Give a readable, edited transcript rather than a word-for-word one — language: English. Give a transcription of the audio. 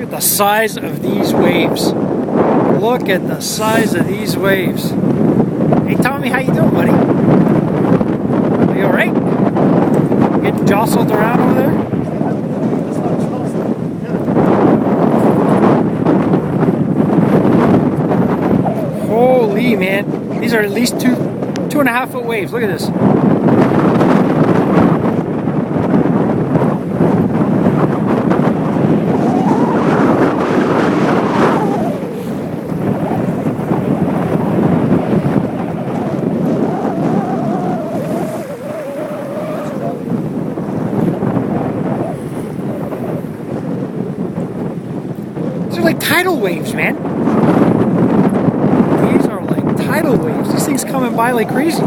at the size of these waves. Look at the size of these waves. Hey Tommy, how you doing, buddy? Are you alright? Getting jostled around over there? Holy man, these are at least 2.5 foot waves. Look at this. These are like tidal waves, man. These are like tidal waves. These things coming by like crazy.